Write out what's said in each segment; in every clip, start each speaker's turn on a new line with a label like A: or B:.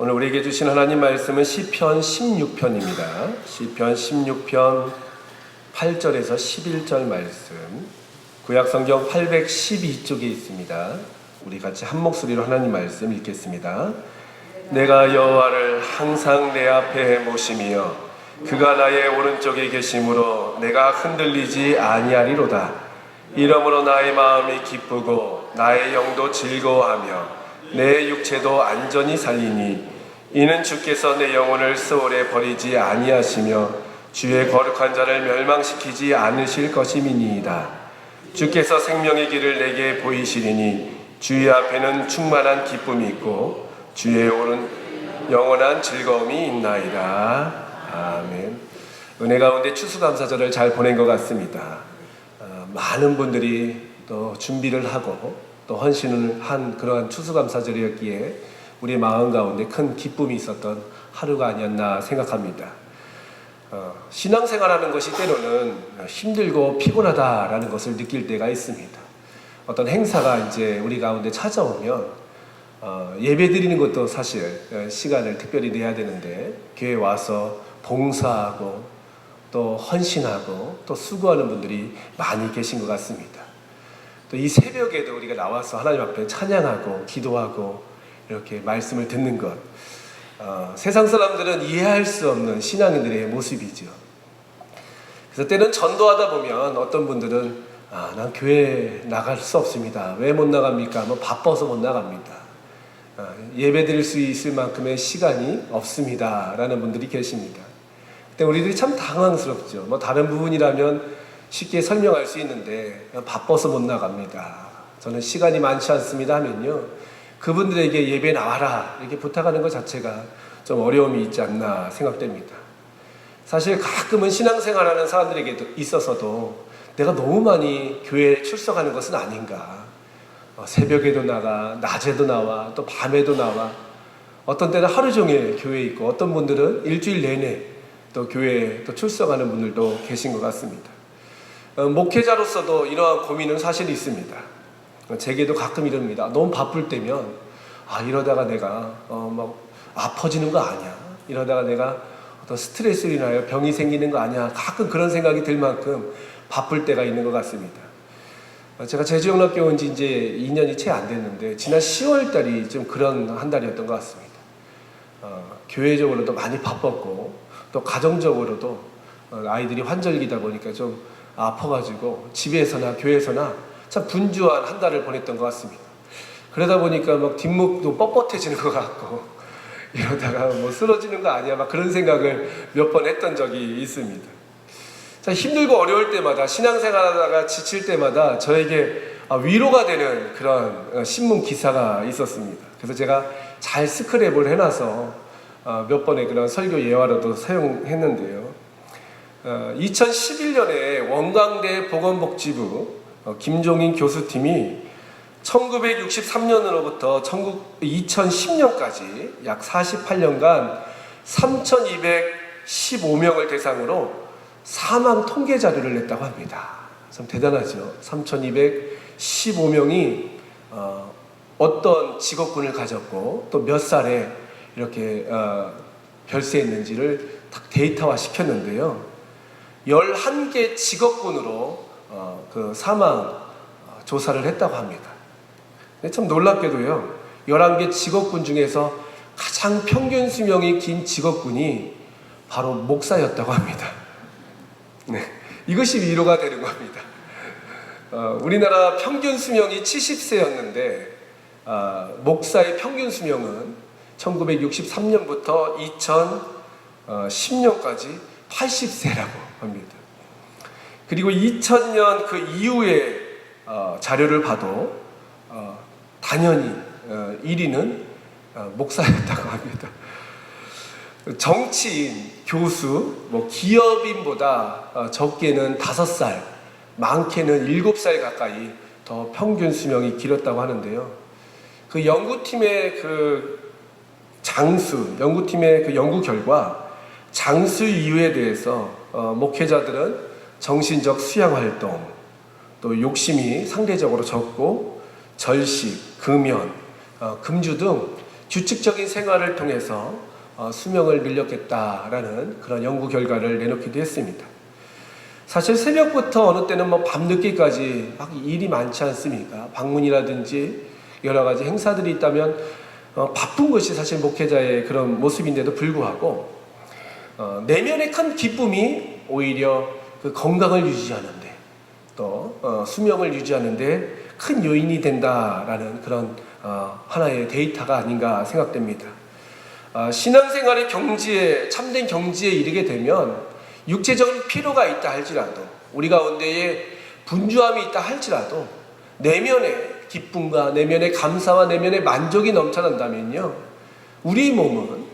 A: 오늘 우리에게 주신 하나님 말씀은 시편 16편입니다. 시편 16편 8절에서 11절 말씀, 구약성경 812쪽에 있습니다. 우리 같이 한 목소리로 하나님 말씀 읽겠습니다. 내가 여호와를 항상 내 앞에 모시며 그가 나의 오른쪽에 계심으로 내가 흔들리지 아니하리로다. 이러므로 나의 마음이 기쁘고 나의 영도 즐거워하며 내 육체도 안전히 살리니 이는 주께서 내 영혼을 스올에 버리지 아니하시며 주의 거룩한 자를 멸망시키지 않으실 것임이니이다. 주께서 생명의 길을 내게 보이시리니 주의 앞에는 충만한 기쁨이 있고 주의 오른 영원한 즐거움이 있나이다. 아멘. 은혜 가운데 추수감사절을 잘 보낸 것 같습니다. 많은 분들이 또 준비를 하고 또 헌신을 한 그러한 추수감사절이었기에 우리 마음 가운데 큰 기쁨이 있었던 하루가 아니었나 생각합니다. 신앙생활하는 것이 때로는 힘들고 피곤하다라는 것을 느낄 때가 있습니다. 어떤 행사가 이제 우리 가운데 찾아오면 예배 드리는 것도 사실 시간을 특별히 내야 되는데 교회 와서 봉사하고 또 헌신하고 또 수고하는 분들이 많이 계신 것 같습니다. 또 이 새벽에도 우리가 나와서 하나님 앞에 찬양하고 기도하고 이렇게 말씀을 듣는 것, 세상 사람들은 이해할 수 없는 신앙인들의 모습이죠. 그래서 때는 전도하다 보면 어떤 분들은 난 교회 나갈 수 없습니다. 왜 못 나갑니까? 뭐 바빠서 못 나갑니다. 예배 드릴 수 있을 만큼의 시간이 없습니다 라는 분들이 계십니다. 그때 우리들이 참 당황스럽죠. 뭐 다른 부분이라면 쉽게 설명할 수 있는데 바빠서 못 나갑니다, 저는 시간이 많지 않습니다 하면요, 그분들에게 예배 나와라 이렇게 부탁하는 것 자체가 좀 어려움이 있지 않나 생각됩니다. 사실 가끔은 신앙생활하는 사람들에게 있어서도 내가 너무 많이 교회에 출석하는 것은 아닌가, 새벽에도 나가, 낮에도 나와, 또 밤에도 나와, 어떤 때는 하루 종일 교회에 있고 어떤 분들은 일주일 내내 또 교회에 또 출석하는 분들도 계신 것 같습니다. 목회자로서도 이러한 고민은 사실 있습니다. 제게도 가끔 이럽니다. 너무 바쁠 때면 이러다가 내가 막 아파지는 거 아니야, 이러다가 내가 어떤 스트레스로 인하여 병이 생기는 거 아니야, 가끔 그런 생각이 들 만큼 바쁠 때가 있는 것 같습니다. 제가 제주영락교회 온 지 이제 2년이 채 안 됐는데 지난 10월 달이 좀 그런 한 달이었던 것 같습니다. 교회적으로도 많이 바빴고 또 가정적으로도 아이들이 환절기다 보니까 좀 아파가지고 집에서나 교회에서나 참 분주한 한 달을 보냈던 것 같습니다. 그러다 보니까 막 뒷목도 뻣뻣해지는 것 같고 이러다가 뭐 쓰러지는 거 아니야, 막 그런 생각을 몇 번 했던 적이 있습니다. 자, 힘들고 어려울 때마다, 신앙생활하다가 지칠 때마다 저에게 위로가 되는 그런 신문 기사가 있었습니다. 그래서 제가 잘 스크랩을 해놔서 몇 번의 그런 설교 예화로도 사용했는데요. 2011년에 원광대 보건복지부 김종인 교수팀이 1963년으로부터 2010년까지 약 48년간 3,215명을 대상으로 사망 통계 자료를 냈다고 합니다. 참 대단하죠. 3,215명이 어떤 직업군을 가졌고 또 몇 살에 이렇게 별세했는지를 딱 데이터화 시켰는데요. 11개 직업군으로 그 사망 조사를 했다고 합니다. 근데 참 놀랍게도요, 11개 직업군 중에서 가장 평균 수명이 긴 직업군이 바로 목사였다고 합니다. 네, 이것이 위로가 되는 겁니다. 우리나라 평균 수명이 70세였는데 목사의 평균 수명은 1963년부터 2010년까지 80세라고 합니다. 그리고 2000년 그 이후에 자료를 봐도 당연히 1위는 목사였다고 합니다. 정치인, 교수, 기업인보다 적게는 5살, 많게는 7살 가까이 더 평균 수명이 길었다고 하는데요. 그 연구팀의 연구팀의 그 연구 결과 장수 이유에 대해서 목회자들은 정신적 수양 활동, 또 욕심이 상대적으로 적고 절식, 금연, 금주 등 규칙적인 생활을 통해서 수명을 늘렸겠다라는 그런 연구 결과를 내놓기도 했습니다. 사실 새벽부터 어느 때는 밤늦게까지 막 일이 많지 않습니까? 방문이라든지 여러 가지 행사들이 있다면 바쁜 것이 사실 목회자의 그런 모습인데도 불구하고 내면의 큰 기쁨이 오히려 그 건강을 유지하는데 또 수명을 유지하는데 큰 요인이 된다라는 그런 하나의 데이터가 아닌가 생각됩니다. 신앙생활의 경지에, 참된 경지에 이르게 되면 육체적인 피로가 있다 할지라도, 우리 가운데에 분주함이 있다 할지라도 내면의 기쁨과 내면의 감사와 내면의 만족이 넘쳐난다면요, 우리 몸은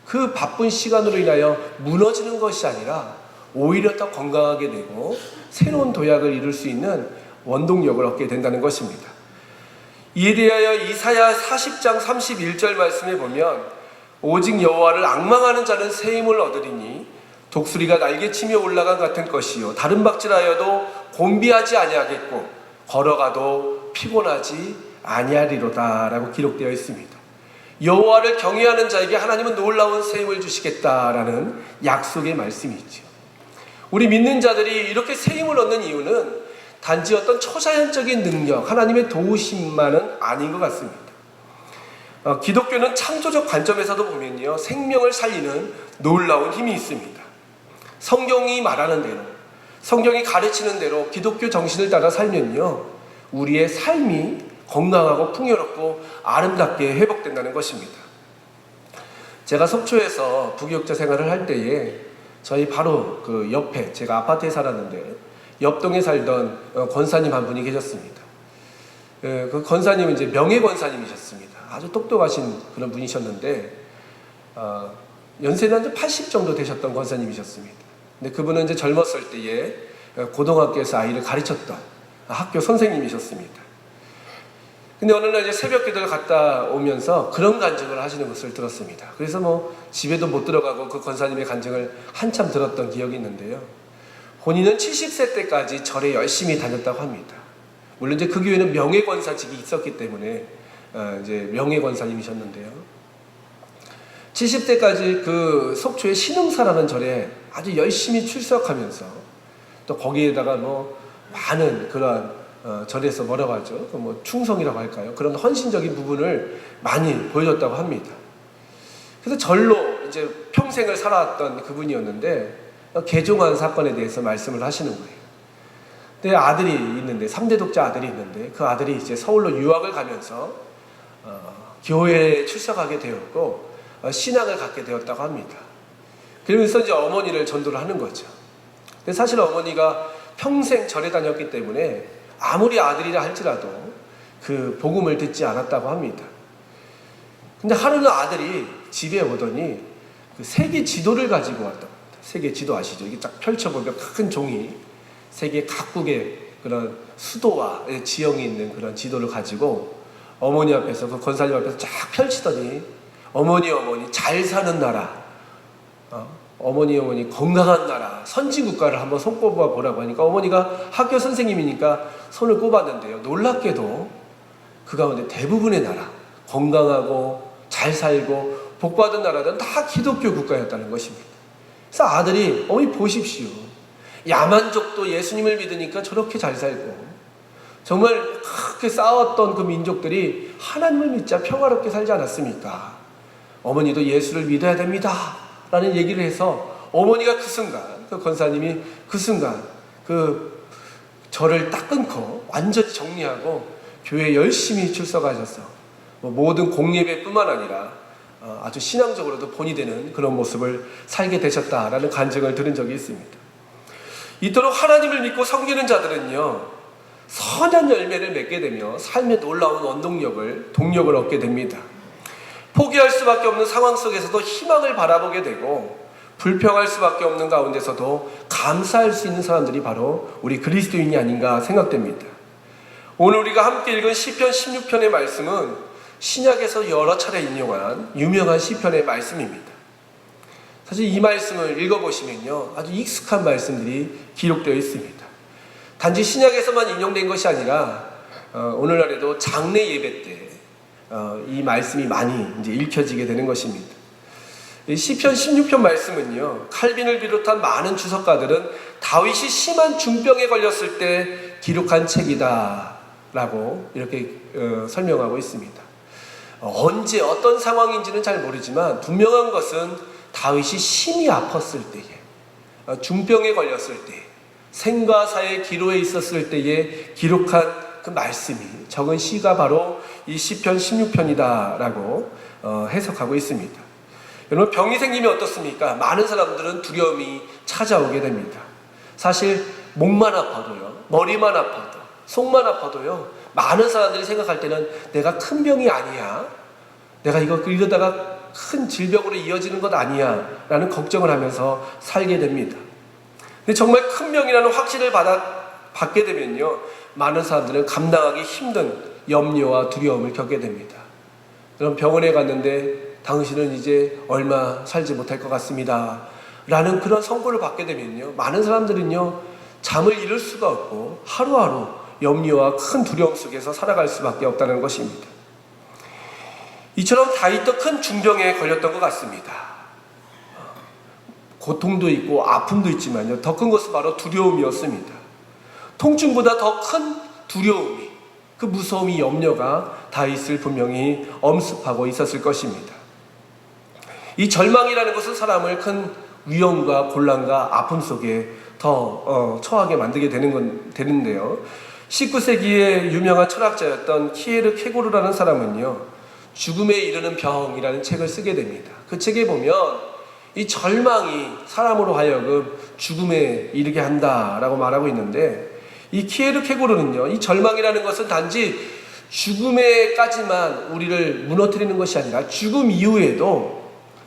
A: 그 바쁜 시간으로 인하여 무너지는 것이 아니라 오히려 더 건강하게 되고 새로운 도약을 이룰 수 있는 원동력을 얻게 된다는 것입니다. 이에 대하여 이사야 40장 31절 말씀에 보면, 오직 여호와를 앙망하는 자는 새 힘을 얻으리니 독수리가 날개치며 올라간 같은 것이요 다른 박질하여도 곤비하지 아니하겠고 걸어가도 피곤하지 아니하리로다 라고 기록되어 있습니다. 여호와를 경외하는 자에게 하나님은 놀라운 새 힘을 주시겠다라는 약속의 말씀이 있죠. 우리 믿는 자들이 이렇게 새 힘을 얻는 이유는 단지 어떤 초자연적인 능력, 하나님의 도우심만은 아닌 것 같습니다. 기독교는 창조적 관점에서도 보면요, 생명을 살리는 놀라운 힘이 있습니다. 성경이 말하는 대로, 성경이 가르치는 대로 기독교 정신을 따라 살면요, 우리의 삶이 건강하고 풍요롭고 아름답게 회복된다는 것입니다. 제가 속초에서 부교육자 생활을 할 때에 저희 바로 그 옆에, 제가 아파트에 살았는데 옆동에 살던 권사님 한 분이 계셨습니다. 그 권사님은 이제 명예 권사님이셨습니다. 아주 똑똑하신 그런 분이셨는데 연세는 한 80 정도 되셨던 권사님이셨습니다. 근데 그분은 이제 젊었을 때에 고등학교에서 아이를 가르쳤던 학교 선생님이셨습니다. 근데 어느 날 이제 새벽 기도를 갔다 오면서 그런 간증을 하시는 것을 들었습니다. 그래서 집에도 못 들어가고 그 권사님의 간증을 한참 들었던 기억이 있는데요. 본인은 70세 때까지 절에 열심히 다녔다고 합니다. 물론 이제 그 교회는 명예권사직이 있었기 때문에 이제 명예권사님이셨는데요. 70대까지 그 속초의 신흥사라는 절에 아주 열심히 출석하면서 또 거기에다가 많은 그런 절에서 뭐라고 하죠? 충성이라고 할까요? 그런 헌신적인 부분을 많이 보여줬다고 합니다. 그래서 절로 이제 평생을 살아왔던 그분이었는데 개종한 사건에 대해서 말씀을 하시는 거예요. 근데 아들이 있는데, 3대 독자 아들이 있는데, 그 아들이 이제 서울로 유학을 가면서 교회에 출석하게 되었고 신앙을 갖게 되었다고 합니다. 그러면서 이제 어머니를 전도를 하는 거죠. 근데 사실 어머니가 평생 절에 다녔기 때문에 아무리 아들이라 할지라도 그 복음을 듣지 않았다고 합니다. 근데 하루는 아들이 집에 오더니 그 세계 지도를 가지고 왔다고 합니다. 세계 지도 아시죠? 이게 딱 펼쳐보면 큰 종이 세계 각국의 그런 수도와 지형이 있는 그런 지도를 가지고 어머니 앞에서, 그 권사님 앞에서 쫙 펼치더니 어머니 잘 사는 나라, 어머니 건강한 나라, 선진국가를 한번 손꼽아 보라고 하니까 어머니가 학교 선생님이니까 손을 꼽았는데요, 놀랍게도 그 가운데 대부분의 나라, 건강하고 잘 살고 복받은 나라들은 다 기독교 국가였다는 것입니다. 그래서 아들이, 어머니 보십시오, 야만족도 예수님을 믿으니까 저렇게 잘 살고 정말 그렇게 싸웠던 그 민족들이 하나님을 믿자 평화롭게 살지 않았습니까? 어머니도 예수를 믿어야 됩니다 라는 얘기를 해서 어머니가 그 순간, 그 권사님이 그 순간 그 절을 딱 끊고 완전히 정리하고 교회에 열심히 출석하셔서 모든 공예배뿐만 아니라 아주 신앙적으로도 본이 되는 그런 모습을 살게 되셨다라는 간증을 들은 적이 있습니다. 이토록 하나님을 믿고 섬기는 자들은요, 선한 열매를 맺게 되며 삶의 놀라운 원동력을, 동력을 얻게 됩니다. 포기할 수밖에 없는 상황 속에서도 희망을 바라보게 되고 불평할 수밖에 없는 가운데서도 감사할 수 있는 사람들이 바로 우리 그리스도인이 아닌가 생각됩니다. 오늘 우리가 함께 읽은 시편 16편의 말씀은 신약에서 여러 차례 인용한 유명한 시편의 말씀입니다. 사실 이 말씀을 읽어보시면요, 아주 익숙한 말씀들이 기록되어 있습니다. 단지 신약에서만 인용된 것이 아니라 오늘날에도 장례 예배 때 이 말씀이 많이 이제 읽혀지게 되는 것입니다. 이 시편 16편 말씀은요, 칼빈을 비롯한 많은 주석가들은 다윗이 심한 중병에 걸렸을 때 기록한 책이다라고 이렇게 설명하고 있습니다. 언제 어떤 상황인지는 잘 모르지만 분명한 것은 다윗이 심히 아팠을 때에, 중병에 걸렸을 때, 생과 사의 기로에 있었을 때에 기록한 그 말씀이 적은 시가 바로 이 시편 16편이다라고 해석하고 있습니다. 여러분, 병이 생기면 어떻습니까? 많은 사람들은 두려움이 찾아오게 됩니다. 사실 목만 아파도요, 머리만 아파도, 속만 아파도요, 많은 사람들이 생각할 때는 내가 큰 병이 아니야, 내가 이러다가 큰 질병으로 이어지는 것 아니야 라는 걱정을 하면서 살게 됩니다. 근데 정말 큰 병이라는 확신을 받게 되면요, 많은 사람들은 감당하기 힘든 염려와 두려움을 겪게 됩니다. 그럼 병원에 갔는데 당신은 이제 얼마 살지 못할 것 같습니다 라는 그런 선고를 받게 되면요, 많은 사람들은요, 잠을 이룰 수가 없고 하루하루 염려와 큰 두려움 속에서 살아갈 수밖에 없다는 것입니다. 이처럼 다윗도 큰 중병에 걸렸던 것 같습니다. 고통도 있고 아픔도 있지만요, 더 큰 것은 바로 두려움이었습니다. 통증보다 더 큰 두려움이, 그 무서움이, 염려가 다윗을 분명히 엄습하고 있었을 것입니다. 이 절망이라는 것은 사람을 큰 위험과 곤란과 아픔 속에 더 처하게 만들게 되는데요. 19세기의 유명한 철학자였던 키에르 케고르라는 사람은요, 죽음에 이르는 병이라는 책을 쓰게 됩니다. 그 책에 보면 이 절망이 사람으로 하여금 죽음에 이르게 한다라고 말하고 있는데, 이 키에르 케고르는요, 이 절망이라는 것은 단지 죽음에까지만 우리를 무너뜨리는 것이 아니라 죽음 이후에도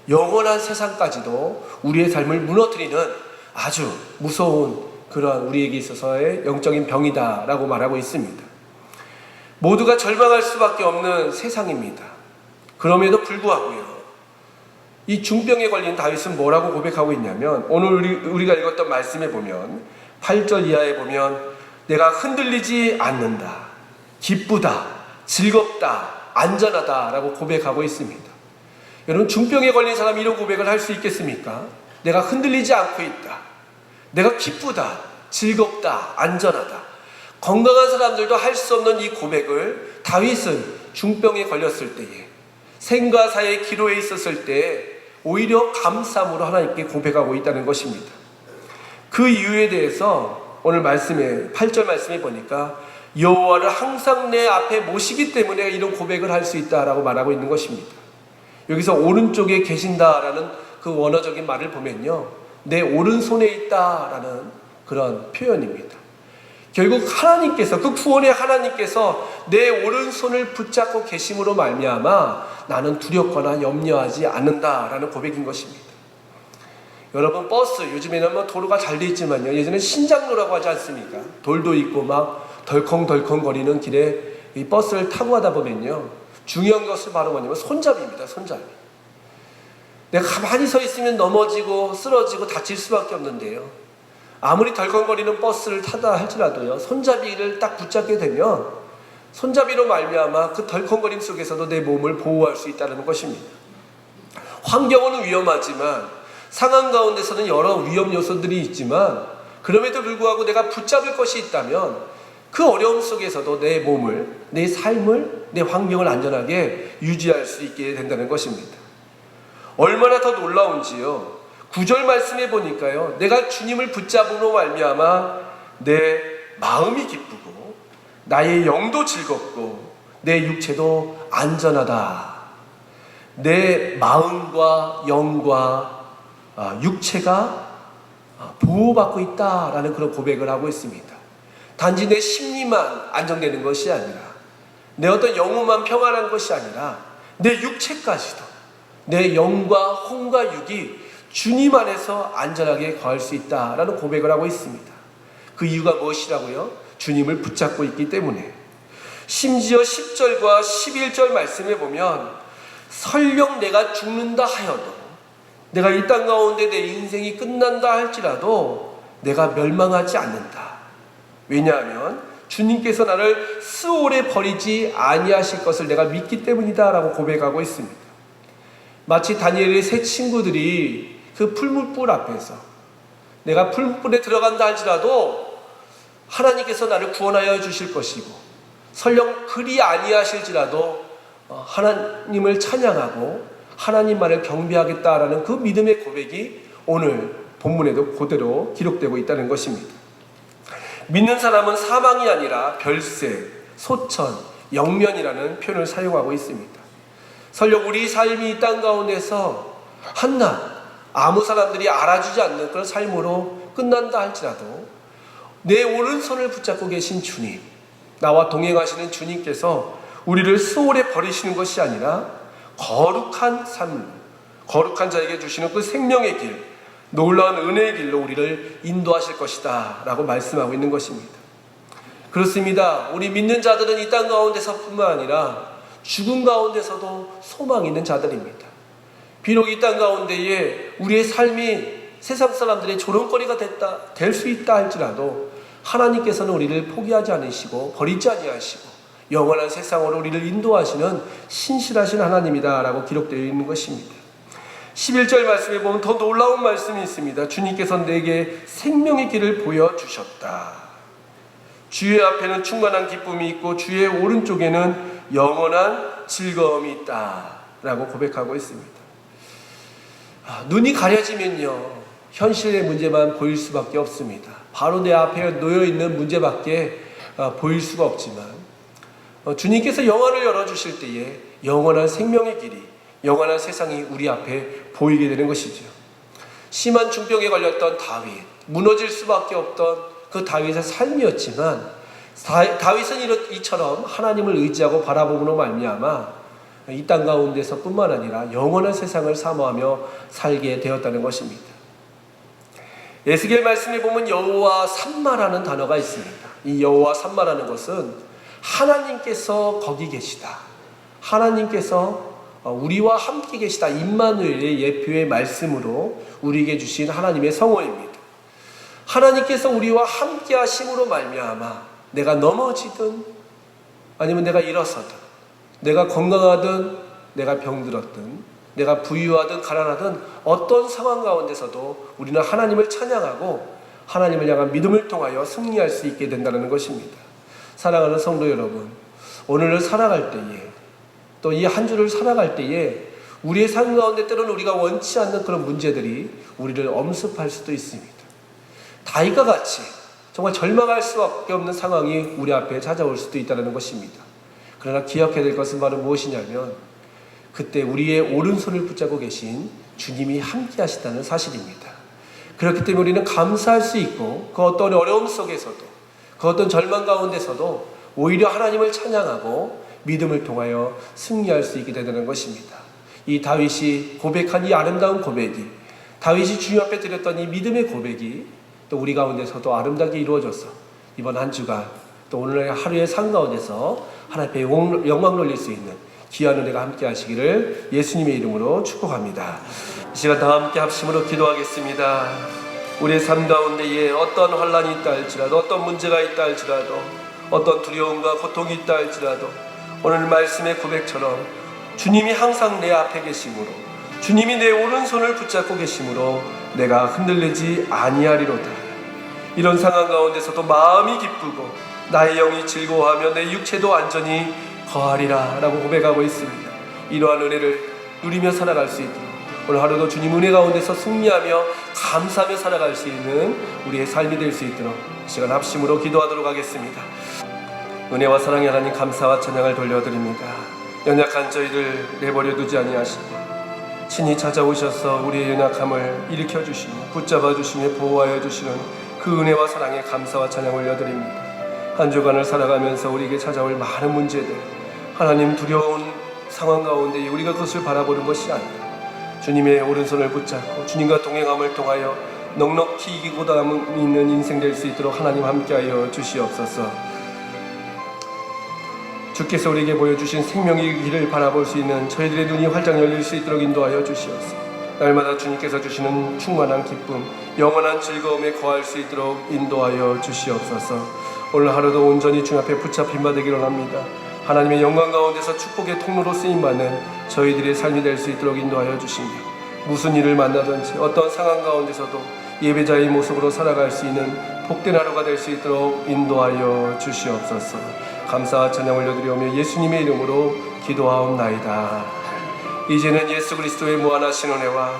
A: 영원한 세상까지도 우리의 삶을 무너뜨리는 아주 무서운 그런 우리에게 있어서의 영적인 병이다라고 말하고 있습니다. 모두가 절망할 수밖에 없는 세상입니다. 그럼에도 불구하고요, 이 중병에 걸린 다윗은 뭐라고 고백하고 있냐면, 오늘 우리가 읽었던 말씀에 보면 8절 이하에 보면 내가 흔들리지 않는다, 기쁘다, 즐겁다, 안전하다 라고 고백하고 있습니다. 여러분, 중병에 걸린 사람이 이런 고백을 할 수 있겠습니까? 내가 흔들리지 않고 있다, 내가 기쁘다, 즐겁다, 안전하다. 건강한 사람들도 할 수 없는 이 고백을 다윗은 중병에 걸렸을 때에, 생과 사의 기로에 있었을 때 오히려 감사함으로 하나님께 고백하고 있다는 것입니다. 그 이유에 대해서 오늘 말씀에 8절 말씀에 보니까 여호와를 항상 내 앞에 모시기 때문에 이런 고백을 할 수 있다라고 말하고 있는 것입니다. 여기서 오른쪽에 계신다라는 그 원어적인 말을 보면요, 내 오른손에 있다라는 그런 표현입니다. 결국 하나님께서, 그 구원의 하나님께서 내 오른손을 붙잡고 계심으로 말미암아 나는 두렵거나 염려하지 않는다라는 고백인 것입니다. 여러분, 버스, 요즘에는 뭐 도로가 잘 돼 있지만요, 예전에 신장로라고 하지 않습니까? 돌도 있고 막 덜컹덜컹 거리는 길에 이 버스를 타고 가다 보면요, 중요한 것은 바로 뭐냐면 손잡이입니다. 손잡이. 내가 가만히 서 있으면 넘어지고 쓰러지고 다칠 수밖에 없는데요, 아무리 덜컹거리는 버스를 타다 할지라도요, 손잡이를 딱 붙잡게 되면 손잡이로 말미암아 그 덜컹거림 속에서도 내 몸을 보호할 수 있다는 것입니다. 환경은 위험하지만, 상황 가운데서는 여러 위험 요소들이 있지만, 그럼에도 불구하고 내가 붙잡을 것이 있다면 그 어려움 속에서도 내 몸을, 내 삶을, 내 환경을 안전하게 유지할 수 있게 된다는 것입니다. 얼마나 더 놀라운지요, 9절 말씀해 보니까요, 내가 주님을 붙잡음으로 말미암아 내 마음이 기쁘고 나의 영도 즐겁고 내 육체도 안전하다. 내 마음과 영과 육체가 보호받고 있다라는 그런 고백을 하고 있습니다. 단지 내 심리만 안정되는 것이 아니라, 내 어떤 영혼만 평안한 것이 아니라 내 육체까지도, 내 영과 혼과 육이 주님 안에서 안전하게 거할 수 있다라는 고백을 하고 있습니다. 그 이유가 무엇이라고요? 주님을 붙잡고 있기 때문에. 심지어 10절과 11절 말씀에 보면 설령 내가 죽는다 하여도, 내가 이 땅 가운데 내 인생이 끝난다 할지라도 내가 멸망하지 않는다. 왜냐하면 주님께서 나를 스올에 버리지 아니하실 것을 내가 믿기 때문이다 라고 고백하고 있습니다. 마치 다니엘의 세 친구들이 그 풀무불 앞에서 내가 풀무불에 들어간다 할지라도 하나님께서 나를 구원하여 주실 것이고 설령 그리 아니하실지라도 하나님을 찬양하고 하나님만을 경배하겠다라는 그 믿음의 고백이 오늘 본문에도 그대로 기록되고 있다는 것입니다. 믿는 사람은 사망이 아니라 별세, 소천, 영면이라는 표현을 사용하고 있습니다. 설령 우리 삶이 이 땅 가운데서 한낱 아무 사람들이 알아주지 않는 그런 삶으로 끝난다 할지라도 내 오른손을 붙잡고 계신 주님, 나와 동행하시는 주님께서 우리를 스올에 버리시는 것이 아니라 거룩한 삶, 거룩한 자에게 주시는 그 생명의 길, 놀라운 은혜의 길로 우리를 인도하실 것이다 라고 말씀하고 있는 것입니다. 그렇습니다. 우리 믿는 자들은 이 땅 가운데서 뿐만 아니라 죽음 가운데서도 소망이 있는 자들입니다. 비록 이 땅 가운데에 우리의 삶이 세상 사람들의 조롱거리가 될 수 있다 할지라도 하나님께서는 우리를 포기하지 않으시고 버리지 아니하시고 영원한 세상으로 우리를 인도하시는 신실하신 하나님이다 라고 기록되어 있는 것입니다. 11절 말씀에 보면 더 놀라운 말씀이 있습니다. 주님께서 내게 생명의 길을 보여주셨다. 주의 앞에는 충만한 기쁨이 있고 주의 오른쪽에는 영원한 즐거움이 있다 라고 고백하고 있습니다. 눈이 가려지면요 현실의 문제만 보일 수밖에 없습니다. 바로 내 앞에 놓여있는 문제밖에 보일 수가 없지만 주님께서 영안을 열어주실 때에 영원한 생명의 길이, 영원한 세상이 우리 앞에 보이게 되는 것이죠. 심한 중병에 걸렸던 다윗, 무너질 수밖에 없던 그 다윗의 삶이었지만 다윗은 이처럼 하나님을 의지하고 바라봄으로 말미암아 이 땅 가운데서 뿐만 아니라 영원한 세상을 사모하며 살게 되었다는 것입니다. 에스겔 말씀에 보면 여호와 삼마라는 단어가 있습니다. 이 여호와 삼마라는 것은 하나님께서 거기 계시다, 하나님께서 우리와 함께 계시다, 임마누엘의 예표의 말씀으로 우리에게 주신 하나님의 성호입니다. 하나님께서 우리와 함께 하심으로 말미암아 내가 넘어지든 아니면 내가 일어서든, 내가 건강하든 내가 병들었든, 내가 부유하든 가난하든 어떤 상황 가운데서도 우리는 하나님을 찬양하고 하나님을 향한 믿음을 통하여 승리할 수 있게 된다는 것입니다. 사랑하는 성도 여러분, 오늘을 살아갈 때에 또 이 한 주를 살아갈 때에 우리의 삶 가운데 때로는 우리가 원치 않는 그런 문제들이 우리를 엄습할 수도 있습니다. 다윗과 같이 정말 절망할 수밖에 없는 상황이 우리 앞에 찾아올 수도 있다는 것입니다. 그러나 기억해야 될 것은 바로 무엇이냐면 그때 우리의 오른손을 붙잡고 계신 주님이 함께 하시다는 사실입니다. 그렇기 때문에 우리는 감사할 수 있고 그 어떤 어려움 속에서도 그 어떤 절망 가운데서도 오히려 하나님을 찬양하고 믿음을 통하여 승리할 수 있게 되는 것입니다. 이 다윗이 고백한 이 아름다운 고백이, 다윗이 주님 앞에 드렸던 이 믿음의 고백이 또 우리 가운데서도 아름답게 이루어져서 이번 한 주간 또 오늘 하루의 삶 가운데서 하나님 앞에 영광 돌릴 수 있는 귀한 은혜가 함께 하시기를 예수님의 이름으로 축복합니다. 이 시간 다 함께 합심으로 기도하겠습니다. 우리의 삶 가운데에 어떤 환난이 있다 할지라도, 어떤 문제가 있다 할지라도, 어떤 두려움과 고통이 있다 할지라도 오늘 말씀의 고백처럼 주님이 항상 내 앞에 계심으로, 주님이 내 오른손을 붙잡고 계심으로 내가 흔들리지 아니하리로다. 이런 상황 가운데서도 마음이 기쁘고 나의 영이 즐거워하며 내 육체도 안전히 거하리라 라고 고백하고 있습니다. 이러한 은혜를 누리며 살아갈 수 있도록 오늘 하루도 주님 은혜 가운데서 승리하며 감사하며 살아갈 수 있는 우리의 삶이 될 수 있도록 이 시간 합심으로 기도하도록 하겠습니다. 은혜와 사랑의 하나님, 감사와 찬양을 돌려드립니다. 연약한 저희를 내버려 두지 아니하시고 친히 찾아오셔서 우리의 연약함을 일으켜 주시며 붙잡아 주시며 보호하여 주시는 그 은혜와 사랑에 감사와 찬양 올려드립니다. 한 주간을 살아가면서 우리에게 찾아올 많은 문제들, 하나님 두려운 상황 가운데 우리가 그것을 바라보는 것이 아니라 주님의 오른손을 붙잡고 주님과 동행함을 통하여 넉넉히 이기고 남음 있는 인생 될 수 있도록 하나님 함께하여 주시옵소서. 주께서 우리에게 보여주신 생명의 길을 바라볼 수 있는 저희들의 눈이 활짝 열릴 수 있도록 인도하여 주시옵소서. 날마다 주님께서 주시는 충만한 기쁨, 영원한 즐거움에 거할 수 있도록 인도하여 주시옵소서. 오늘 하루도 온전히 주 앞에 붙잡힌 바 되기를 합니다. 하나님의 영광 가운데서 축복의 통로로 쓰임받는 저희들의 삶이 될 수 있도록 인도하여 주시며, 무슨 일을 만나든지 어떤 상황 가운데서도 예배자의 모습으로 살아갈 수 있는 복된 하루가 될 수 있도록 인도하여 주시옵소서. 감사와 찬양 올려드리오며 예수님의 이름으로 기도하옵나이다. 이제는 예수 그리스도의 무한하신 은혜와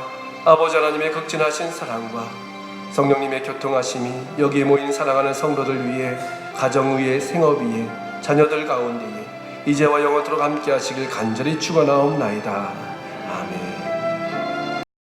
A: 아버지 하나님의 극진하신 사랑과 성령님의 교통하심이 여기에 모인 사랑하는 성도들 위해, 가정 위에, 생업 위에, 자녀들 가운데에 이제와 영원토록 함께 하시길 간절히 축원하옵나이다.